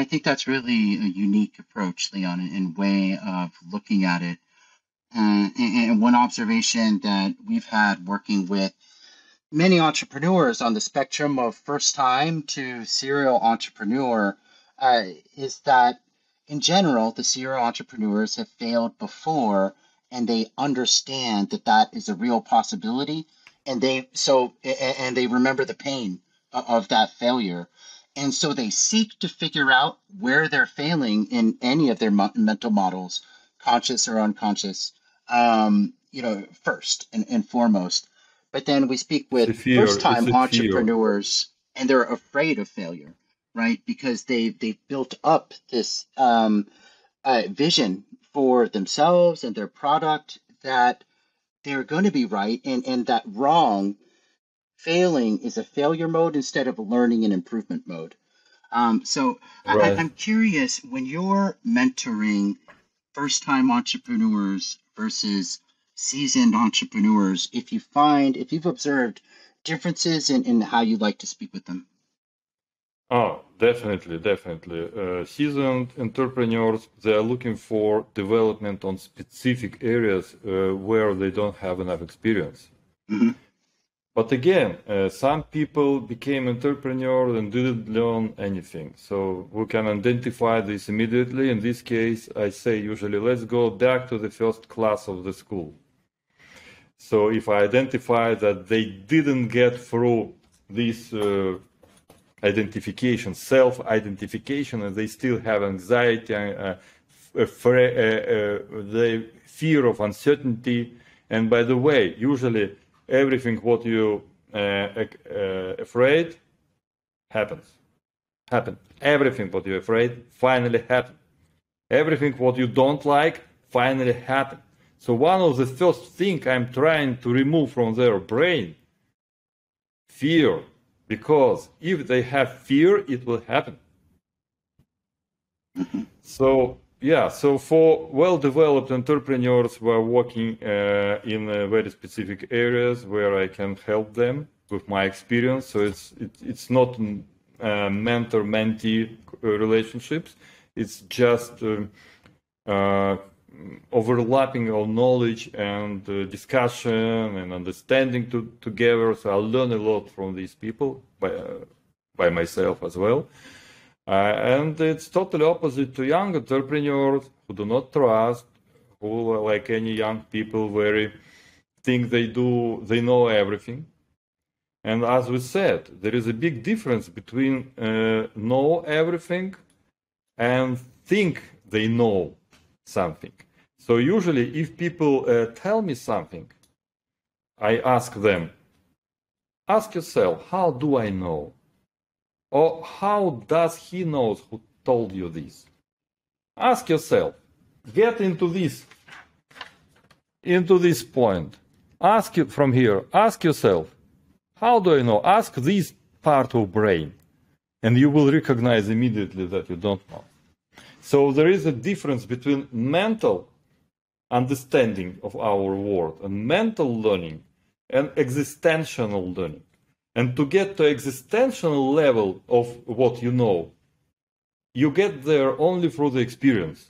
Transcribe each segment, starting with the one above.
I think that's really a unique approach, Leon, and way of looking at it. And one observation that we've had working with many entrepreneurs on the spectrum of first time to serial entrepreneur is that in general, the serial entrepreneurs have failed before and they understand that that is a real possibility. And they remember the pain of that failure. And so they seek to figure out where they're failing in any of their mental models, conscious or unconscious, first and foremost. But then we speak It's with a fear. first It's time a fear. entrepreneurs and they're afraid of failure, right? Because they've built up this vision for themselves and their product that they're going to be right, and that wrong, failing is a failure mode instead of a learning and improvement mode. Right. I'm curious, when you're mentoring first time entrepreneurs versus seasoned entrepreneurs, if you've observed differences in how you like to speak with them. Oh, definitely, definitely. Seasoned entrepreneurs, they are looking for development on specific areas where they don't have enough experience. Mm-hmm. But again, some people became entrepreneurs and didn't learn anything. So we can identify this immediately. In this case, I say usually, let's go back to the first class of the school. So if I identify that they didn't get through this identification, self-identification, and they still have anxiety, the fear of uncertainty. And by the way, usually everything what you afraid happens. Everything what you're afraid finally happens. Everything what you don't like finally happens. So one of the first thing I'm trying to remove from their brain, fear. Because if they have fear, it will happen. Mm-hmm. So for well-developed entrepreneurs who are working in very specific areas where I can help them with my experience. So it's not mentor-mentee relationships. It's just overlapping of knowledge and discussion and understanding together. So I'll learn a lot from these people by myself as well. And it's totally opposite to young entrepreneurs who do not trust, who, like any young people, very think they know everything. And as we said, there is a big difference between know everything and think they know something. So usually if people tell me something, I ask them, ask yourself, how do I know? Or how does he know who told you this? Ask yourself, get into this point. Ask it from here, ask yourself, how do I know? Ask this part of brain, and you will recognize immediately that you don't know. So there is a difference between mental understanding of our world and mental learning and existential learning. And to get to existential level of what you know, you get there only through the experience.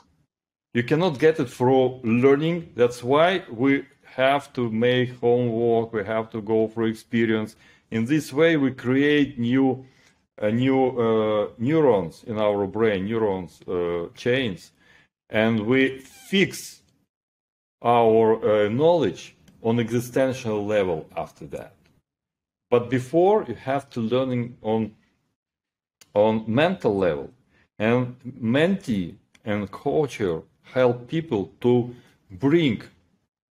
You cannot get it through learning. That's why we have to make homework. We have to go through experience. In this way, we create new neurons in our brain, chains, and we fix our knowledge on existential level after that. But before, you have to learn on mental level. And mentee and coacher help people to bring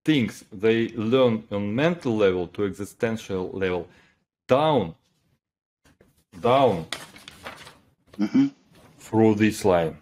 things they learn on mental level to existential level down Mm-hmm. through this line.